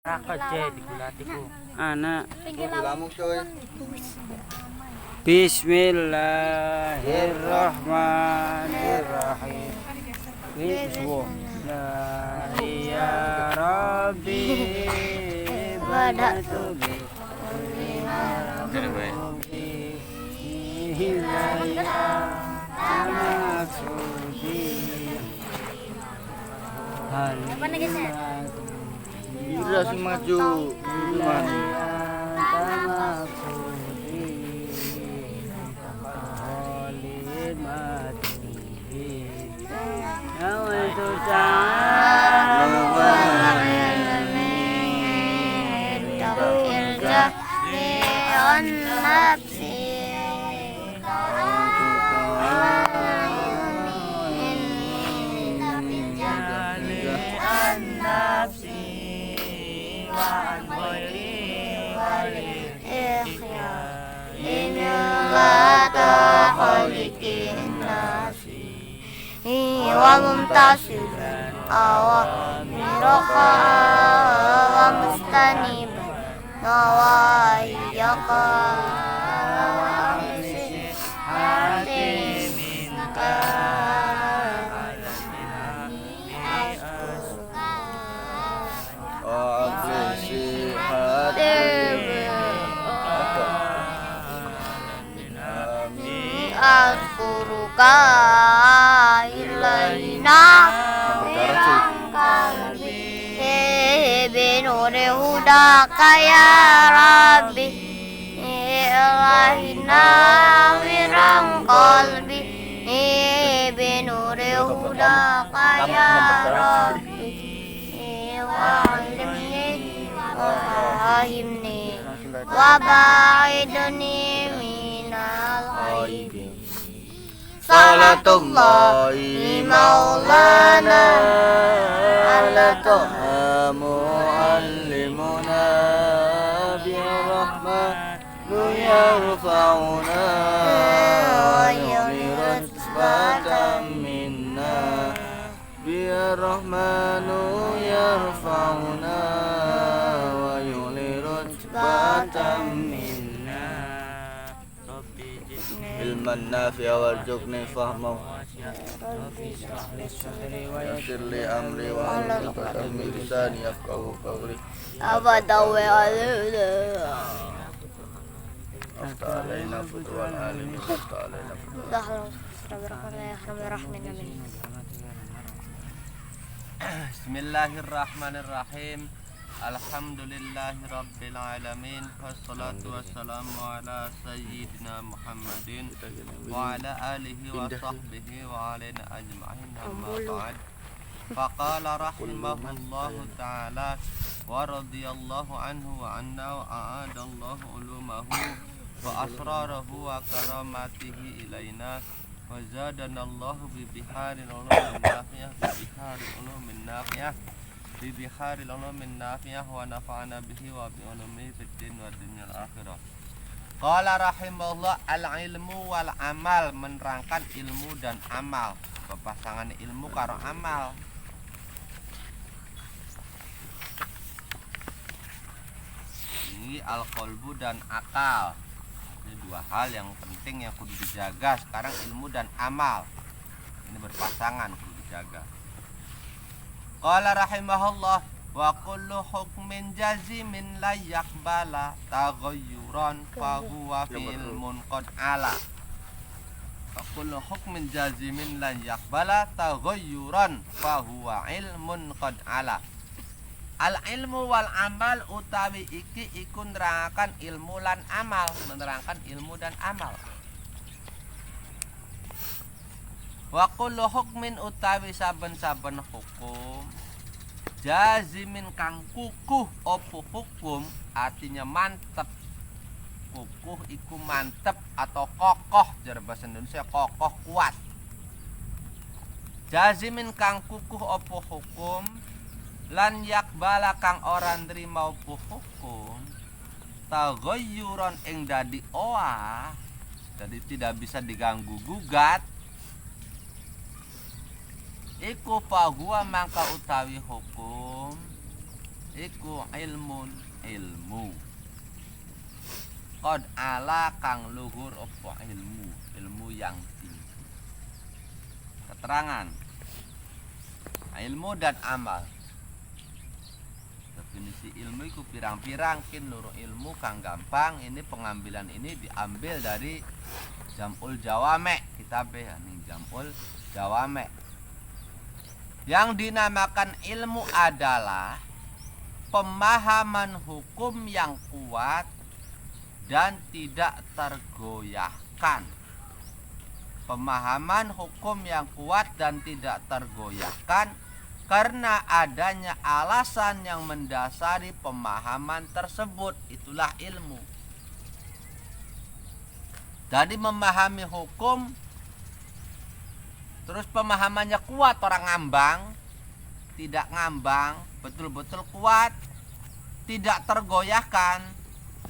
Kece digulatiku. Anak. Lamung coy. Bismillahirrahmanirrahim. Bismillah ya Rabbi badatu bi Ira si maju. wa mumtasilan awamiraka wa mustaniban nawaiyaka wa hati minka Agresi hati azkuruka ilaina bilang kalbi binuri hudaka ya Rabbi ilahina wirang kalbi binuri hudaka ya Rabbi wa'alimni wa fahimni wa ba'idni minal ghaibi Salatullahi maulana ala toha muallimuna birrahmanu yarfa'una wa yumirat batam minna birrahmanu yarfa'una wa yumirat batam minna ilman nafi'a warzuqni fahmahu yassir li amri wa hlul 'uqdatam min lisani yafqahu qawli abadawi alila afta alaina futuwal alim afta alaina Bismillahirrahmanirrahim. Alhamdulillahirabbil alamin. Wassalatu wassalamu ala sayyidina Muhammadin wa ala alihi wa sahbihi wa alaina ajma'in. Amma ba'd. Faqala rahimahullahu ta'ala wa radiyallahu anhu wa anna wa a'adallahu ulumahu wa asrarahu wa karamatihi ilaina wa zadanallahu bi biharil ulumin nafiyah bi biharil ulumin nafiyah wa nafa'ana bihi wa bi ulumihi fid din wa dunyal akhirah. Qala rahimahullah al-ilmu wal amal, menerangkan ilmu dan amal, pepasangan ilmu karo amal. Ini al-qalbu dan akal. Ini dua hal yang penting yang kudu dijaga sekarang, ilmu dan amal. Ini berpasangan, kudu dijaga. Qala rahimahullah wa kullu hukmin jazimin la yaqbala taghayyuran fa huwa fil munqad ala. Wa kullu hukmin jazimin la yaqbala taghayyuran fa huwa ilmun qad ala. Al ilmu wal amal utawi iki iku nerangaken ilmu lan amal, menerangkan ilmu dan amal. Wa kullu hukmin utawi saben-saben hukum jazimin kang kukuh opo hukum, artinya mantep. Kukuh iku mantep atau kokoh, jar bahasa Indonesia kokoh kuat. Jazimin kang kukuh opo hukum lan yakbala kang ora nrimo opo hukum taghayyuran ing dadi oah, jadi tidak bisa diganggu gugat. Iku fahuwa mangka utawi hukum iku ilmu. Qad ala kang luhur apa ilmu yang tinggi. Keterangan ilmu dan amal. Definisi ilmu itu pirang-pirang, kin loro ilmu kang gampang. Ini pengambilan ini diambil dari Jam'ul Jawame, kitabe ning Jam'ul Jawame. Yang dinamakan ilmu adalah pemahaman hukum yang kuat dan tidak tergoyahkan. Pemahaman hukum yang kuat dan tidak tergoyahkan karena adanya alasan yang mendasari pemahaman tersebut. Itulah ilmu. Jadi memahami hukum terus pemahamannya kuat, orang ngambang, tidak ngambang, betul-betul kuat, tidak tergoyahkan.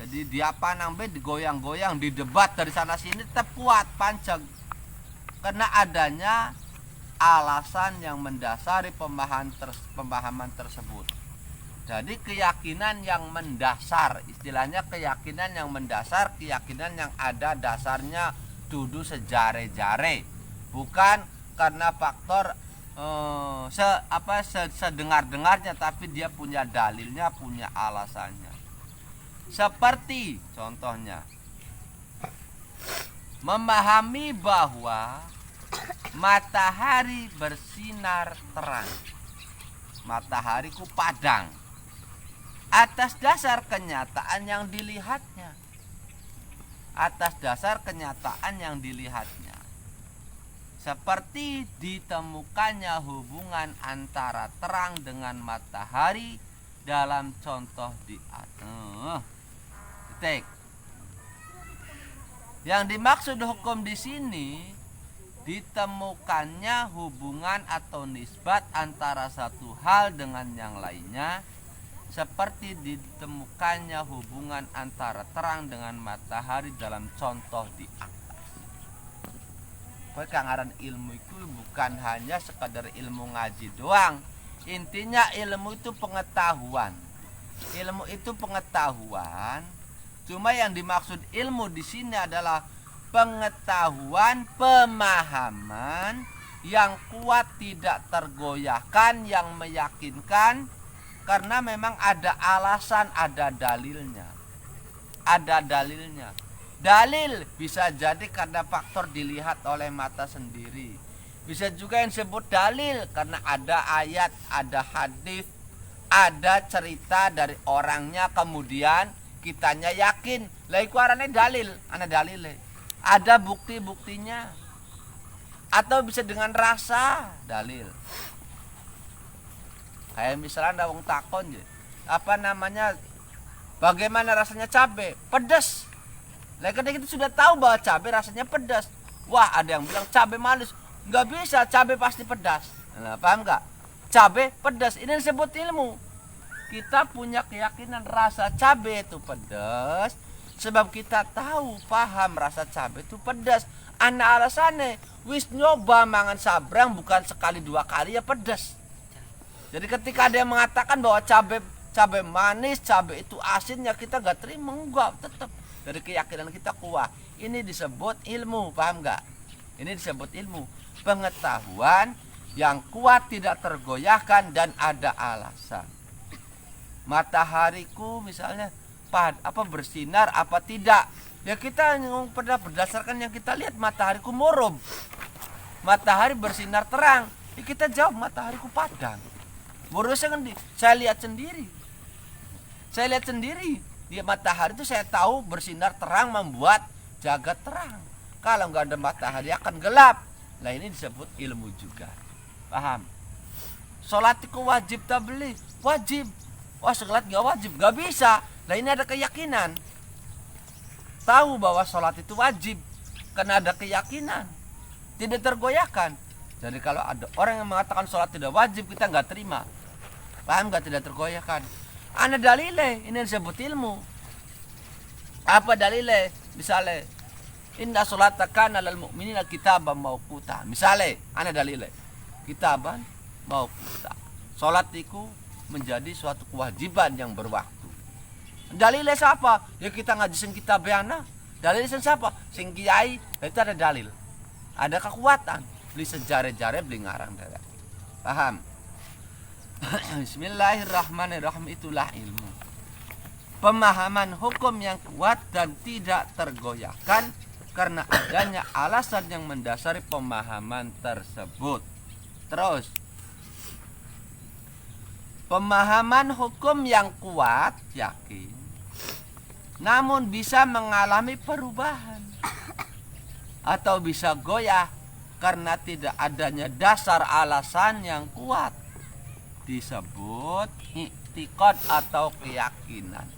Jadi dia panang be digoyang-goyang, didebat dari sana sini tetap kuat, panceg. Karena adanya alasan yang mendasari pemahaman tersebut. Jadi keyakinan yang mendasar, istilahnya keyakinan yang mendasar, keyakinan yang ada dasarnya dudu sejare-jare, bukan karena faktor sedengar-dengarnya, tapi dia punya dalilnya, punya alasannya. Seperti contohnya memahami bahwa matahari bersinar terang, matahari ku padang, atas dasar kenyataan yang dilihatnya. Atas dasar kenyataan yang dilihatnya. Seperti ditemukannya hubungan antara terang dengan matahari dalam contoh di atas. Yang dimaksud hukum di sini ditemukannya hubungan atau nisbat antara satu hal dengan yang lainnya, seperti ditemukannya hubungan antara terang dengan matahari dalam contoh di atas. Pengaran ilmu itu bukan hanya sekadar ilmu ngaji doang. Intinya ilmu itu pengetahuan. Ilmu itu pengetahuan. Cuma yang dimaksud ilmu di sini adalah pengetahuan, pemahaman yang kuat, tidak tergoyahkan, yang meyakinkan, karena memang ada alasan, ada dalilnya. Ada dalilnya. Dalil bisa jadi karena faktor dilihat oleh mata sendiri. Bisa juga yang disebut dalil karena ada ayat, ada hadis, ada cerita dari orangnya, kemudian kitanya yakin. Lah iku arane dalil, ana dalile. Ada bukti-buktinya. Atau bisa dengan rasa, dalil. Kayak misalnya ada wong takon je. Apa namanya? Bagaimana rasanya cabai? Pedas. Lah kan kita sudah tahu bahwa cabai rasanya pedas. Wah, ada yang bilang cabai manis. Enggak bisa, cabai pasti pedas. Nah, paham enggak? Cabai pedas, ini disebut ilmu. Kita punya keyakinan rasa cabai itu pedas sebab kita tahu, paham rasa cabai itu pedas. Ana alasannya wis nyoba mangan sabrang bukan sekali dua kali ya pedas. Jadi ketika ada yang mengatakan bahwa cabai manis, cabai itu asin, ya kita enggak terima, enggak, tetap dari keyakinan kita kuat. Ini disebut ilmu, paham enggak? Ini disebut ilmu, pengetahuan yang kuat, tidak tergoyahkan dan ada alasan. Matahariku misalnya bersinar apa tidak? Ya kita pada berdasarkan yang kita lihat, matahariku murub, matahari bersinar terang. Ya kita jawab matahariku padang. Borosnya kan saya lihat sendiri. Saya lihat sendiri. Dia matahari itu saya tahu bersinar terang, membuat jagat terang. Kalau nggak ada matahari akan gelap. Nah ini disebut ilmu juga. Paham? Salatiku wajib tak beli? Wajib. Wah sholat nggak wajib? Nggak bisa. Nah ini ada keyakinan. Tahu bahwa sholat itu wajib karena ada keyakinan. Tidak tergoyahkan. Jadi kalau ada orang yang mengatakan sholat tidak wajib, kita nggak terima. Paham nggak? Tidak tergoyahkan. Ana dalile, ini disebut ilmu. Apa dalile? Misalnya, inna sholata kana lil mu'minina kitaban mauquta. Misalnya, ana dalile, kitaban mauquta. Sholat itu menjadi suatu kewajiban yang berwaktu. Dalilnya siapa? Ya kita ngaji sing kitab ana. Dalilnya siapa? Sing kiai, itu ada dalil. Ada kekuatan. Beli sejare-jare beli ngarang dada. Paham? Bismillahirrahmanirrahim, itulah ilmu. Pemahaman hukum yang kuat dan tidak tergoyahkan karena adanya alasan yang mendasari pemahaman tersebut. Terus, pemahaman hukum yang kuat, yakin, namun bisa mengalami perubahan atau bisa goyah karena tidak adanya dasar alasan yang kuat, disebut i'tiqad atau keyakinan.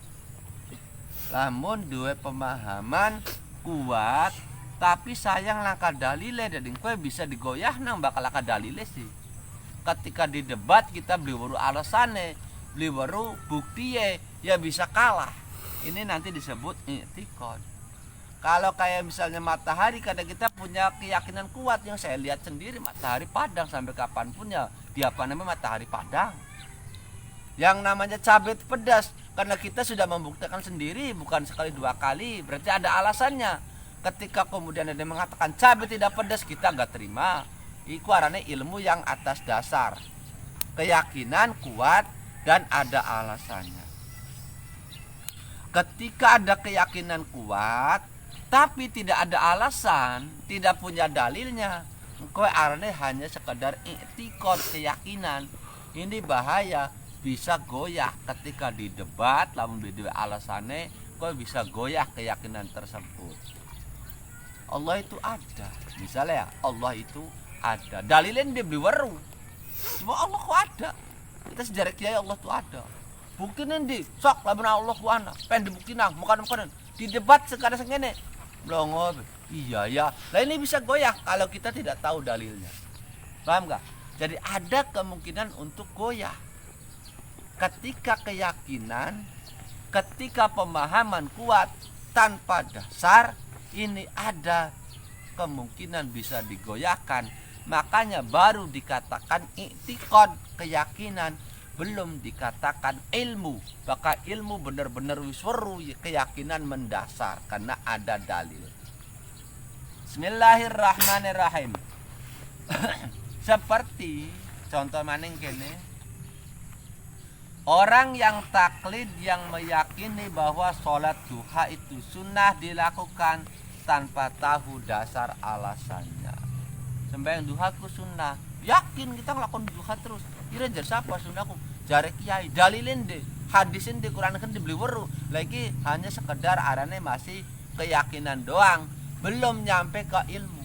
Lamun dua pemahaman kuat tapi sayang langkah dalile dan kue bisa digoyah nang bakal langkah dalile sih. Ketika di debat kita beli baru alasannya, beli baru bukti ya bisa kalah. Ini nanti disebut i'tiqad. Kalau kayak misalnya matahari, kadang kita punya keyakinan kuat yang saya lihat sendiri matahari padang sampai kapanpun ya dia apa namanya matahari padang. Yang namanya cabai pedas karena kita sudah membuktikan sendiri bukan sekali dua kali, berarti ada alasannya. Ketika kemudian ada yang mengatakan cabai tidak pedas, kita nggak terima. Iku arane ilmu yang atas dasar keyakinan kuat dan ada alasannya. Ketika ada keyakinan kuat tapi tidak ada alasan, tidak punya dalilnya, engkau arane hanya sekedar i'tiqad keyakinan. Ini bahaya, bisa goyah ketika di debat, lamun beda alasannya, kau bisa goyah keyakinan tersebut. Allah itu ada, misalnya ya, Allah itu ada. Dalilnya dia beli waru, bahwa Allah kok ada. Kita sejarah kiai Allah itu ada. Bukti nanti, sok lamun Allah ku ana, pengen dibuktiin bukan di debat sekarang segini. Blongo, iya ya. Lah ini bisa goyah kalau kita tidak tahu dalilnya. Paham gak? Jadi ada kemungkinan untuk goyah. Ketika keyakinan, ketika pemahaman kuat tanpa dasar, ini ada kemungkinan bisa digoyahkan. Makanya baru dikatakan i'tiqad, keyakinan, belum dikatakan ilmu. Maka ilmu benar-benar wisweru, keyakinan mendasar karena ada dalil. Bismillahirrahmanirrahim. Seperti contoh maning kene, orang yang taklid yang meyakini bahwa sholat duha itu sunnah dilakukan tanpa tahu dasar alasannya. Sembahyang duha ku sunnah, yakin kita ngelakuin duha terus. Kira jar siapa sunnahku? Jare kiai, dalilin deh, hadisin di Quran kan dibeli weru. Lagi hanya sekedar arane masih keyakinan doang, belum nyampe ke ilmu.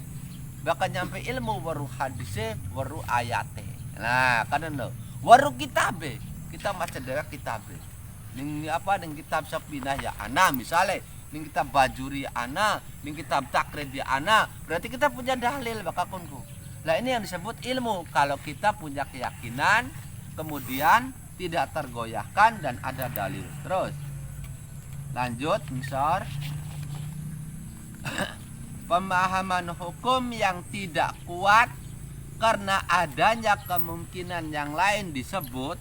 Bahkan nyampe ilmu baru hadisnya, baru ayatnya. Nah, kadang lo, baru kitabe. Kita baca dari kitabe. Ning apa ning kitab Sapinah ya ana misalnya, ning kitab Bajuri ana, ning kitab Takrid ya ana, berarti kita punya dalil bakakunku. Nah ini yang disebut ilmu. Kalau kita punya keyakinan, kemudian tidak tergoyahkan dan ada dalil. Terus lanjut, misal pemahaman hukum yang tidak kuat karena adanya kemungkinan yang lain disebut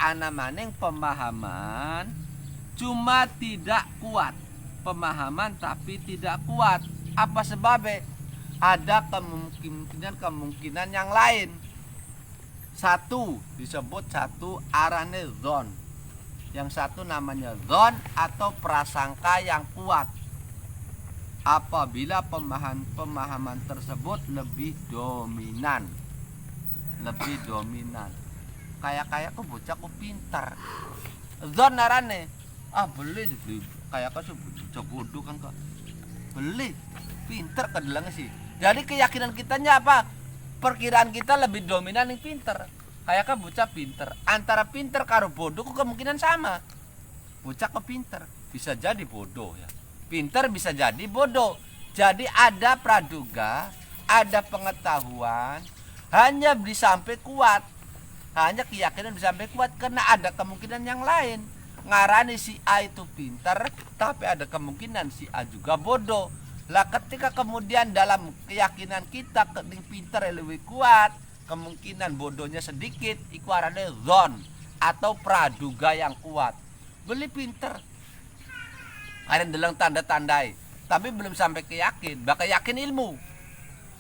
ana maning pemahaman cuma tidak kuat. Pemahaman tapi tidak kuat. Apa sebabnya? Ada kemungkinan yang lain. Satu disebut satu arane zon. Yang satu namanya zon atau prasangka yang kuat. Apabila pemahaman tersebut lebih dominan. Lebih dominan. Kayak aku bocah aku pintar. Zon arane. Beli kayak aku bocah bodoh kan kok. Beli pintar kedelangnya sih. Jadi keyakinan kitanya apa? Perkiraan kita lebih dominan yang pinter. Kayak kan bocah pinter. Antara pinter karo bodoh kemungkinan sama. Bocah ke pinter bisa jadi bodoh ya. Pinter bisa jadi bodoh. Jadi ada praduga, ada pengetahuan, hanya bisa sampai kuat. Hanya keyakinan bisa sampai kuat karena ada kemungkinan yang lain. Ngarani si A itu pinter, tapi ada kemungkinan si A juga bodoh. Lah ketika kemudian dalam keyakinan kita kening pinter lebih kuat, kemungkinan bodohnya sedikit, iku arane zon. atau praduga yang kuat. Beli pinter. Ada dalam tanda-tandai, tapi belum sampai ke yakin. Bakal yakin ilmu.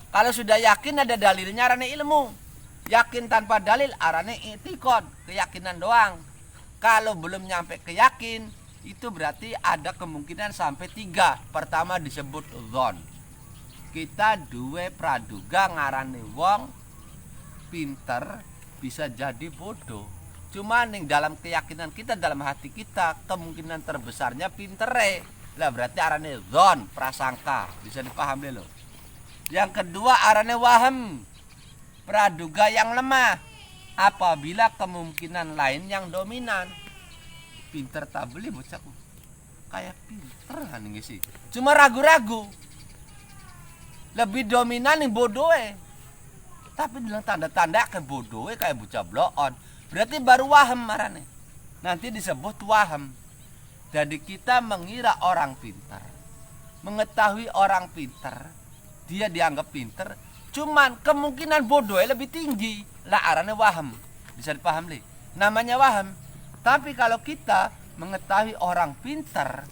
Kalau sudah yakin ada dalilnya arane ilmu. Yakin tanpa dalil arane i'tiqad, keyakinan doang. Kalau belum nyampe ke yakin, itu berarti ada kemungkinan sampai 3. Pertama disebut dzon. Kita duwe praduga ngarane wong pinter bisa jadi bodoh. Cuma ning dalam keyakinan kita, dalam hati kita, kemungkinan terbesarnya pintere. Lah berarti arane dzon, prasangka. Bisa dipahami loh. Yang kedua arane waham, praduga yang lemah. Apabila kemungkinan lain yang dominan. Pinter tak beli bocah kayak pinter kan sih. Cuma ragu-ragu. Lebih dominan yang bodoh. Tapi dalam tanda-tanda ke bodoh kayak bocah bloon. Berarti baru waham marane. Nanti disebut waham. Jadi kita mengira orang pintar, mengetahui orang pintar, dia dianggap pintar, cuman kemungkinan bodohnya lebih tinggi. Lah arane waham. Bisa dipaham li? Namanya waham. Tapi kalau kita mengetahui orang pintar,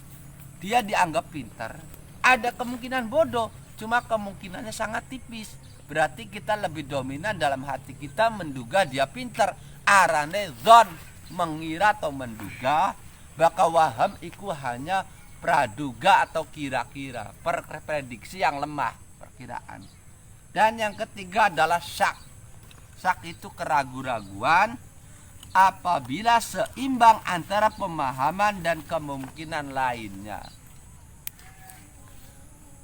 dia dianggap pintar, ada kemungkinan bodoh, cuma kemungkinannya sangat tipis. Berarti kita lebih dominan dalam hati kita menduga dia pintar. Arane dzon, mengira atau menduga. Bakal waham iku hanya praduga atau kira-kira, prediksi yang lemah, perkiraan. Dan yang ketiga adalah syak. Syak itu keraguan-raguan apabila seimbang antara pemahaman dan kemungkinan lainnya.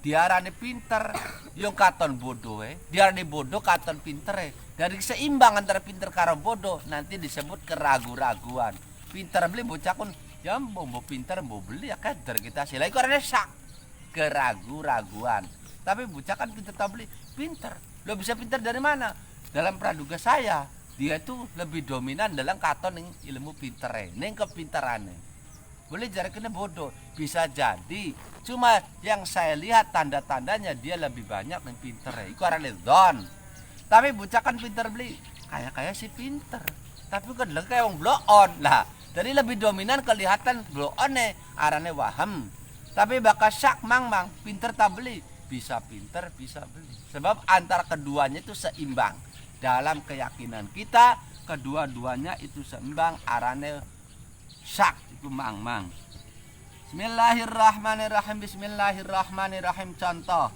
Diarani pinter, yung katon bodoh diarani bodoh katon pinter Dari seimbang antara pinter karo bodoh nanti disebut keraguan-raguan. Pinter beli bocah kun, ya mau pinter mau beli ya kader kita sila iku arane sak keraguan-raguan. Tapi bocah kan pinter tak beli, pinter. Lo bisa pinter dari mana? Dalam praduga saya, dia tuh lebih dominan dalam katon ning ilmu pintere, ning kepinterane. Boleh jadi kena bodoh, bisa jadi. Cuma yang saya lihat tanda-tandanya dia lebih banyak yang pinter. Iku arane dzon. Tapi bocah kan pinter beli, kayak si pinter. Tapi kan lagi kayak wong bloon lah. Jadi lebih dominan kelihatan bloon arane waham. Tapi bakal syak mang pinter tak beli, bisa pinter bisa beli. Sebab antara keduanya itu seimbang. Dalam keyakinan kita kedua-duanya itu seimbang arane syak itu mang. Bismillahirrahmanirrahim. Contoh,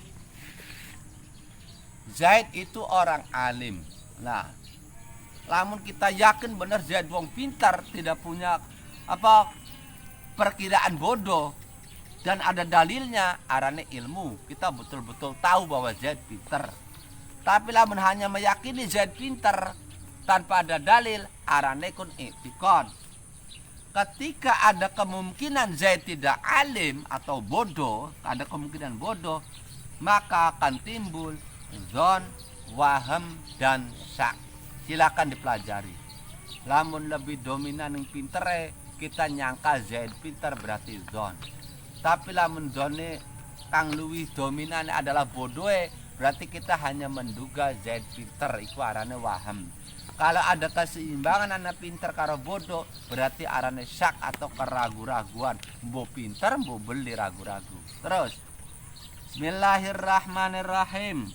Zaid itu orang alim. Nah, lamun kita yakin benar Zaid wong pintar, tidak punya perkiraan bodoh dan ada dalilnya, arane ilmu. Kita betul-betul tahu bahwa Zaid pintar. Tapi lamun hanya meyakini Zaid pintar tanpa ada dalil, arane kun i'tiqad. Ketika ada kemungkinan Zaid tidak alim atau bodoh, ada kemungkinan bodoh, maka akan timbul dzon, waham, dan syak. Silakan dipelajari. Lamun lebih dominan yang pintere, kita nyangka Zaid pintar berarti dzon. Tapi lamun dzone kang luwih dominan adalah bodoh, berarti kita hanya menduga Zaid pintar, iku arane waham. Kalau ada keseimbangan anak pintar karo bodoh, berarti arane syak atau keraguan-raguan. Mbok pintar, mbok beli ragu-ragu. Terus, Bismillahirrahmanirrahim.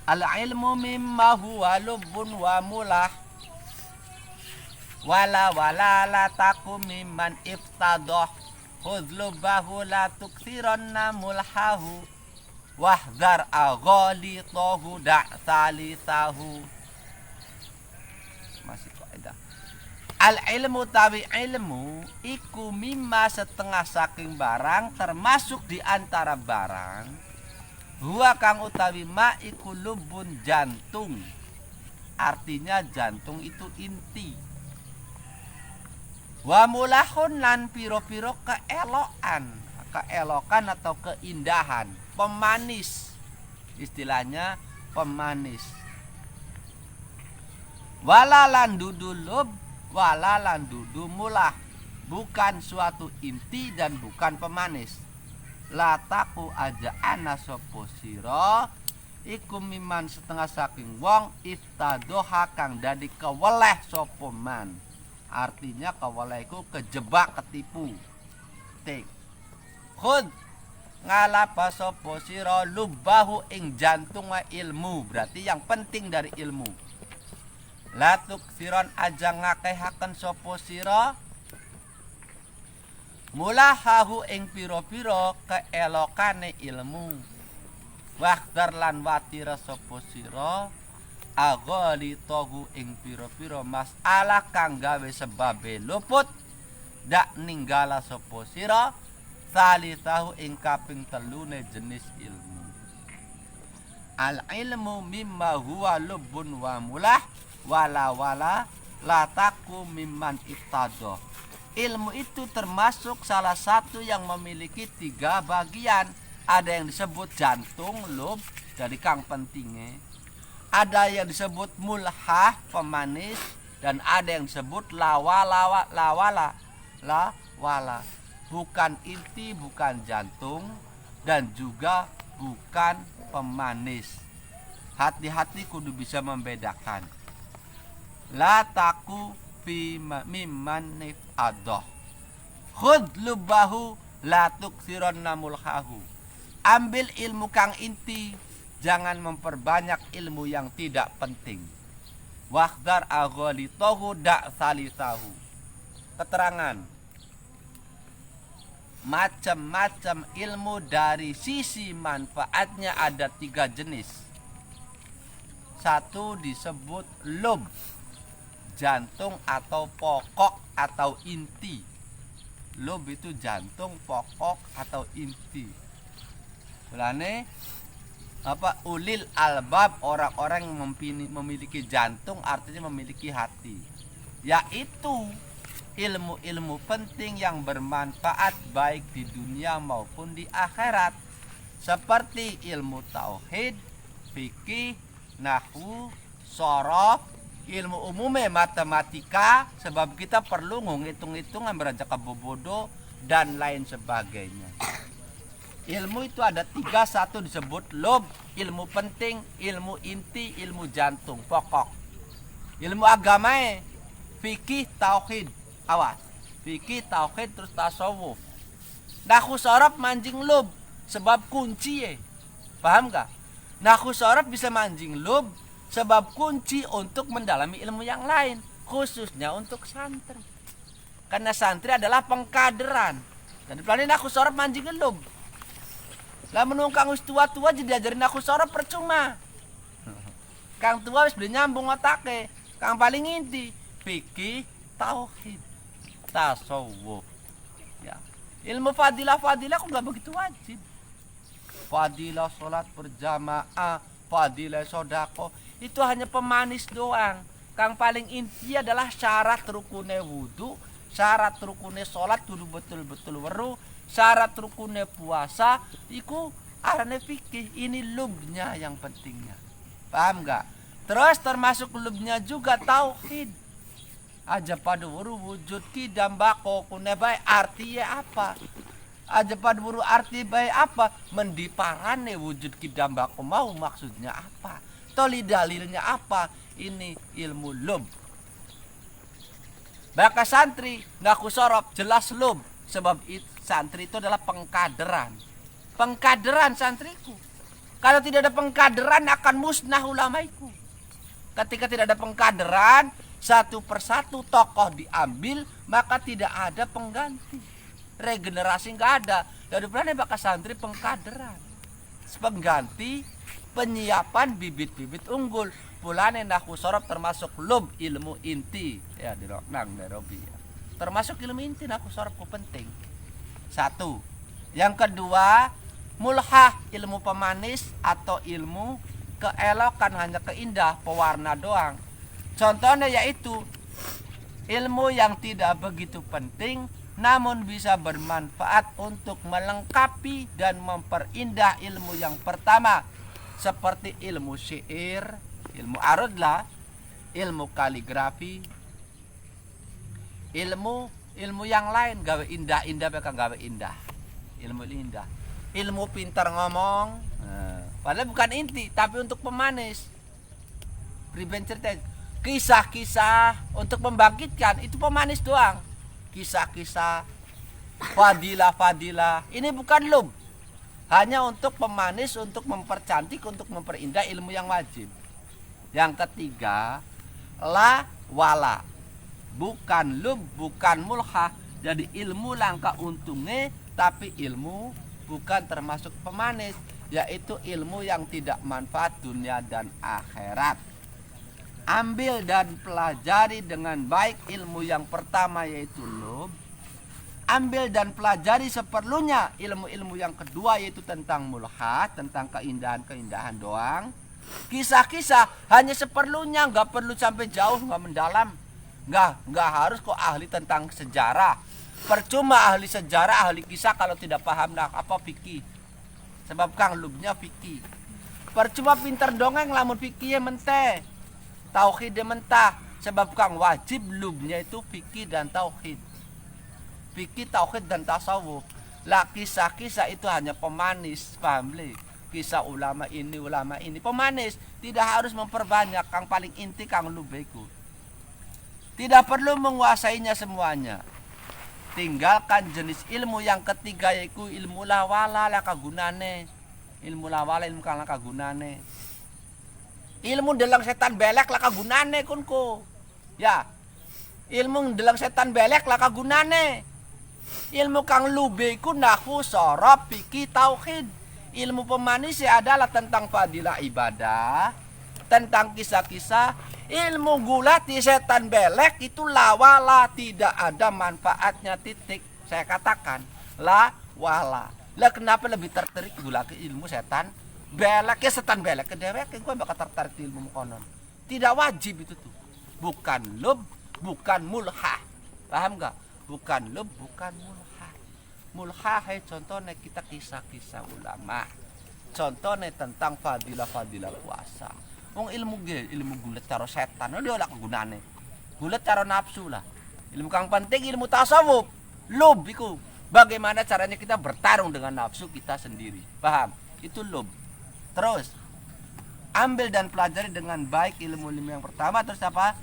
Al-ilmu mimma huwa lubbun wa mulah. Wala la takum mimman iftadoh. Hudlubahu la tuksiranna mulhahu. Wahdar aghalitahu da'salisahu. Masih kaidah. Al-ilmu tawi ilmu iku mimma setengah saking barang, termasuk di antara barang. Huwa kang utawi ma iku lubun jantung. Artinya jantung itu inti. Wa mulahun lan piro-piro keelokan atau keindahan, pemanis. Istilahnya pemanis. Walalan dudu lub, walalan dudu mulah. Bukan suatu inti dan bukan pemanis. Lataku aja ana sopo siro iku miman setengah saking wong iftadoha kang dadi keweleh sapa man. Artinya keweleh iku kejebak, ketipu. Tik. Khud ngalapa sapa sira lubahu ing jantung ilmu. Berarti yang penting dari ilmu. Latuk siron aja ngakehaken sapa sira mulahahu ing pira-pira keelokane ilmu. Waktar lan watira sapa sira aghali tohu ing pira-pira masalah kang gawe sebabe luput dak ninggala sapa sira salisahu ing kaping telune jenis ilmu. Al ilmu mimma huwa lubun wa mulah wala lataku mimman iftado. Ilmu itu termasuk salah satu yang memiliki 3 bagian. Ada yang disebut jantung, lub, jadi kang pentingnya. Ada yang disebut mulhah, pemanis, dan ada yang disebut lawala. Bukan inti, bukan jantung, dan juga bukan pemanis. Hati-hati kudu bisa membedakan. La taku fi mimman nifadoh. Khud lubahu la tuksiron namulhahu. Ambil ilmu kang inti, jangan memperbanyak ilmu yang tidak penting. Wakhdar aghalitahu dak salisahu. Keterangan. Macam-macam ilmu dari sisi manfaatnya ada 3 jenis. 1 disebut lub, jantung atau pokok atau inti. Lub itu jantung, pokok atau inti. Mulane ulil albab, orang-orang yang memiliki jantung artinya memiliki hati. Yaitu ilmu-ilmu penting yang bermanfaat baik di dunia maupun di akhirat. Seperti ilmu tauhid, fikih, nahwu, shorof, ilmu umumnya matematika, sebab kita perlu ngitung-hitungan beranjak bobodo dan lain sebagainya. Ilmu itu ada 3, 1 disebut lub, ilmu penting, ilmu inti, ilmu jantung, pokok. Ilmu agama fikih, tauhid, awas. Fikih, tauhid, terus tasawuf. Nahwu shorof manjing lub, sebab kunci paham gak? Nahwu shorof bisa manjing lub, sebab kunci untuk mendalami ilmu yang lain, khususnya untuk santri. Karena santri adalah pengkaderan. Dan pelani nahwu shorof manjing lub. Lah menung kang wis tua-tua jadi diajarin nahwu shorof percuma. Kang tua wis beli nyambung otake. Kang paling inti fikih, tauhid, tasawuf. Ya. Ilmu fadilah kok enggak begitu wajib. Fadilah salat berjamaah, fadilah sedekah, itu hanya pemanis doang. Kang paling inti adalah syarat rukune wudu, syarat rukune salat kudu betul-betul weruh, syarat rukune puasa iku arane fikih. Ini lubnya yang pentingnya. Paham enggak? Terus termasuk lubnya juga tauhid. Aja pada wuru wujud kidam bako kune bae artinya apa? Aja pada wuru arti bae apa? Mendiparane wujud kidam bako mau maksudnya apa? Toli dalilnya apa? Ini ilmu lub. Baka santri ngaku sorop jelas lub, sebab santri itu adalah pengkaderan. Pengkaderan santriku. Kalau tidak ada pengkaderan akan musnah ulamaiku. Ketika tidak ada pengkaderan, satu persatu tokoh diambil, maka tidak ada pengganti. Regenerasi nggak ada. Dari mana bakal santri pengkaderan, pengganti, penyiapan bibit-bibit unggul. Pulane nahwu shorof termasuk lub, ilmu inti. Ya di Roknang Nairobi. Ya. Termasuk ilmu inti nahwu shorof penting. 1. Yang kedua, mulhah, ilmu pemanis atau ilmu keelokan, hanya keindah, pewarna doang. Contohnya yaitu ilmu yang tidak begitu penting namun bisa bermanfaat untuk melengkapi dan memperindah ilmu yang pertama, seperti ilmu syair, ilmu arudlah, ilmu kaligrafi, ilmu yang lain gawe indah-indah, bakal gawe indah. Ilmu indah. Ilmu pintar ngomong, Padahal bukan inti, tapi untuk pemanis. Priben cerita kisah-kisah untuk membangkitkan itu pemanis doang. Kisah-kisah fadilah-fadilah ini bukan lub. Hanya untuk pemanis, untuk mempercantik, untuk memperindah ilmu yang wajib. Yang ketiga, la wala. Bukan lub, bukan mulha. Jadi ilmu langka untungnya, tapi ilmu bukan termasuk pemanis, yaitu ilmu yang tidak manfaat dunia dan akhirat. Ambil dan pelajari dengan baik ilmu yang pertama yaitu lub. Ambil dan pelajari seperlunya ilmu-ilmu yang kedua yaitu tentang mulha, tentang keindahan-keindahan doang. Kisah-kisah hanya seperlunya, nggak perlu sampai jauh, nggak mendalam. Nggak harus kok ahli tentang sejarah. Percuma ahli sejarah, ahli kisah kalau tidak paham apa fikih. Sebab kang lubnya fikih. Percuma pinter dongeng lamun fikihnya menteh. Tauhidnya mentah. Sebab kang wajib lubnya itu fikih dan tauhid. Fikih, tauhid dan tasawuf. Lah kisah-kisah itu hanya pemanis, paham li? Kisah ulama ini pemanis, tidak harus memperbanyak. Kang paling inti kang lubeku. Tidak perlu menguasainya semuanya. Tinggalkan jenis ilmu yang ketiga yaitu ilmu lawala laka gunane. Ilmu lawala ilmu kang laka gunane. Ilmu delang setan belek laka gunane kunku. Ya. Ilmu delang setan belek laka gunane. Ilmu kang lubeku nahwu sorob fikih tauhid. Ilmu pemanis adalah tentang fadilah ibadah, tentang kisah-kisah. Ilmu gulati setan belek itu lawala, tidak ada manfaatnya, titik. Saya katakan la wala. Lah kenapa lebih tertarik gulati ilmu setan belek? Ya setan belek kedewek gue bakal tertarik di ilmu konon. Tidak wajib itu tuh. Bukan lub, bukan mulha. Paham enggak? Bukan lub, bukan mulha. Mulha contohnya kita kisah-kisah ulama. Contohnya tentang fadilah-fadilah puasa. Wong ilmu gulet cara setan, dia lah kegunaannya. Gulet cara nafsu lah. Ilmu kang penting ilmu tasawuf. Lub iku. Bagaimana caranya kita bertarung dengan nafsu kita sendiri. Paham? Itu lub. Terus ambil dan pelajari dengan baik ilmu-ilmu yang pertama. Terus apa?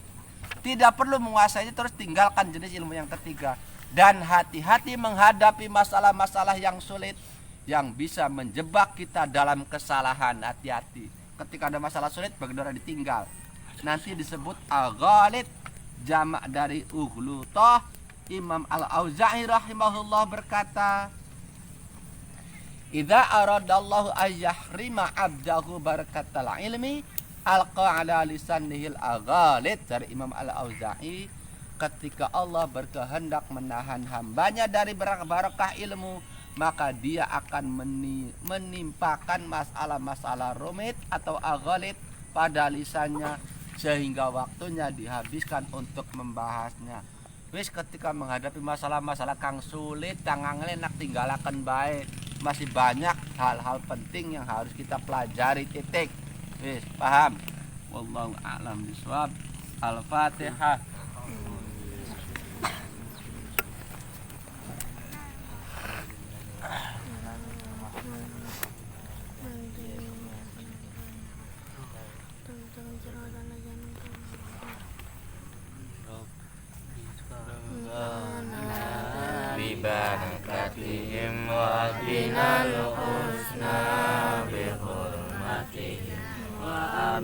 Tidak perlu menguasainya, terus tinggalkan jenis ilmu yang ketiga. Dan hati-hati menghadapi masalah-masalah yang sulit yang bisa menjebak kita dalam kesalahan. Hati-hati. Ketika ada masalah sulit, bagaimana ditinggal. Nanti disebut aghalid, jamak dari ughluthah. Imam Al-Auza'i rahimahullah berkata, idza aradallahu ayyahrima abdahu barakatal ilmi alqa ala lisanihil aghalid. Dari Imam Al-Auza'i, ketika Allah berkehendak menahan hambanya dari barakah ilmu, maka dia akan menimpakan masalah-masalah rumit atau aghalid pada lisannya sehingga waktunya dihabiskan untuk membahasnya. Wis ketika menghadapi masalah-masalah kang sulit, tangan enak tinggalakan baik. Masih banyak hal-hal penting yang harus kita pelajari, titik. Wis paham? Wallahu a'lam bishawab. Al-Fatihah.